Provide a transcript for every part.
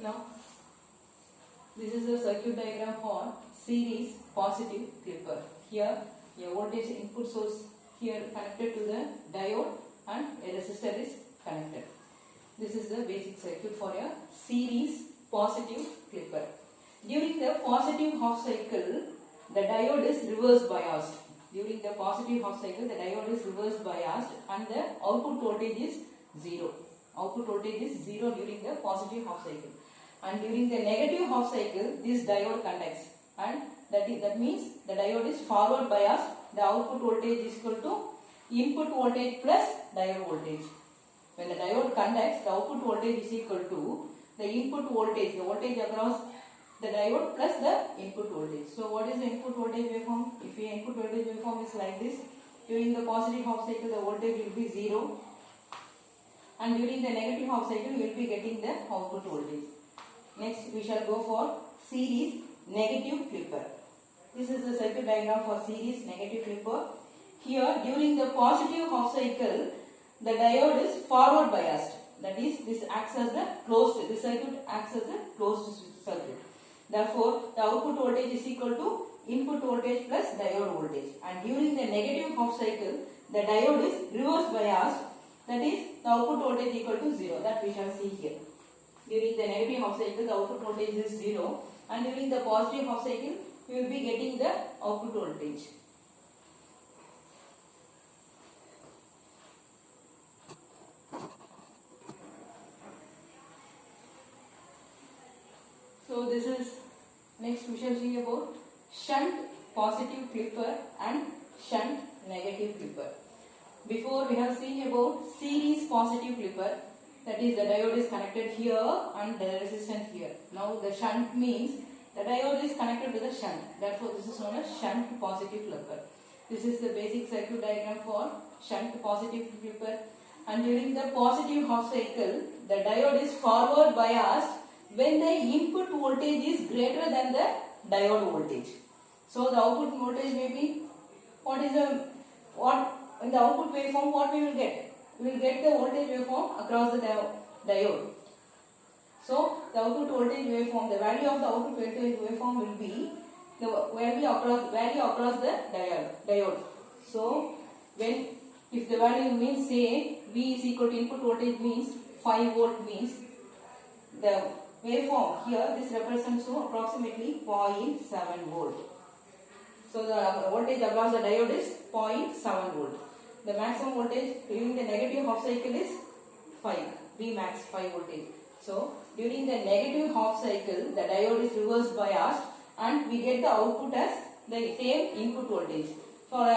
Now, this is the circuit diagram for series positive clipper. Here, a voltage input source here connected to the diode and a resistor is connected. This is the basic circuit for a series positive clipper. During the positive half cycle, the diode is reverse biased. During the positive half cycle, the diode is reverse biased and the output voltage is 0. Output voltage is 0 during the positive half cycle. And during the negative half cycle, this diode conducts, and that means the diode is forward biased. The output voltage is equal to input voltage plus diode voltage. When the diode conducts, the output voltage is equal to the input voltage, the voltage across the diode plus the input voltage. So what is the input voltage waveform? If the input voltage waveform is like this, during the positive half cycle the voltage will be 0, and during the negative half cycle we will be getting the output voltage. Next we shall go for series negative clipper. This is the circuit diagram for series negative clipper. Here during the positive half cycle the diode is forward biased. That is, this acts as the closed, this circuit acts as a closed circuit. Therefore, the output voltage is equal to input voltage plus diode voltage. And during the negative half cycle, the diode is reverse biased. That is, the output voltage equal to 0. That we shall see here. During the negative half cycle, the output voltage is 0. And during the positive half cycle, we will be getting the output voltage. So this is, next we shall see about shunt positive clipper and shunt negative clipper. Before we have seen about series positive clipper, that is the diode is connected here and the resistance here. Now the shunt means the diode is connected to the shunt. Therefore this is known as shunt positive clipper. This is the basic circuit diagram for shunt positive clipper. And during the positive half cycle, the diode is forward biased when the input voltage is greater than the diode voltage. So the output voltage may be, in the output waveform what we will get? We will get the voltage waveform across the diode. So the output voltage waveform, the value of the output voltage waveform will be the value across the diode. So if the value means, say V is equal to input voltage means 5 volt means the waveform here, this represents to approximately 0.7 volt. So the voltage across the diode is 0.7 volt. The maximum voltage during the negative half cycle is 5, V max 5 voltage. So during the negative half cycle the diode is reverse biased and we get the output as the same input voltage. For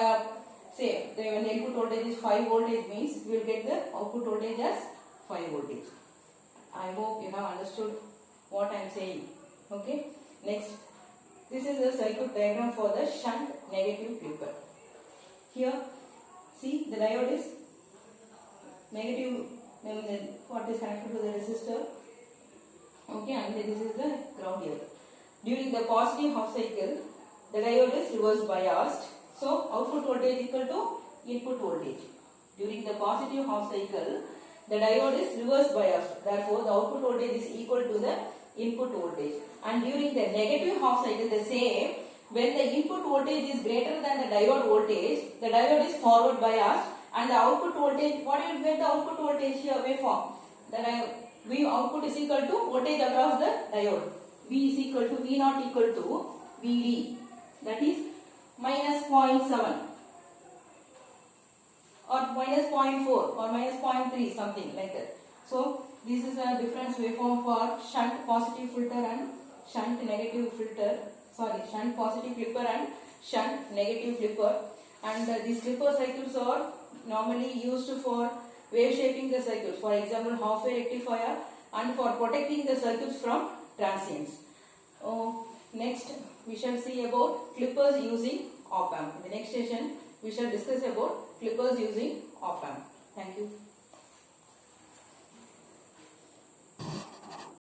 say when the input voltage is 5 voltage means we will get the output voltage as 5 voltage. I hope you have understood what I am saying. Okay. Next, this is the circuit diagram for the shunt negative clipper. Here, see the diode is negative, what is connected to the resistor. Okay, and this is the ground here. During the positive half cycle, the diode is reverse biased. So output voltage equal to input voltage. During the positive half cycle, the diode is reverse biased. Therefore, the output voltage is equal to the input voltage. And during the negative half cycle, the same, when the input voltage is greater than the diode voltage, the diode is forward biased and the output voltage, what you will get the output voltage here waveform? The V output is equal to voltage across the diode. V is equal to V naught equal to Vd, that is minus 0.7 or minus 0.4 or minus 0.3, something like that. So this is a difference waveform for shunt positive filter and shunt negative filter. Shunt positive clipper and shunt negative clipper. And these clipper circuits are normally used for wave shaping the circuits. For example, half wave rectifier and for protecting the circuits from transients. Next, we shall see about clippers using op amp. In the next session, we shall discuss about clippers using op amp. Thank you.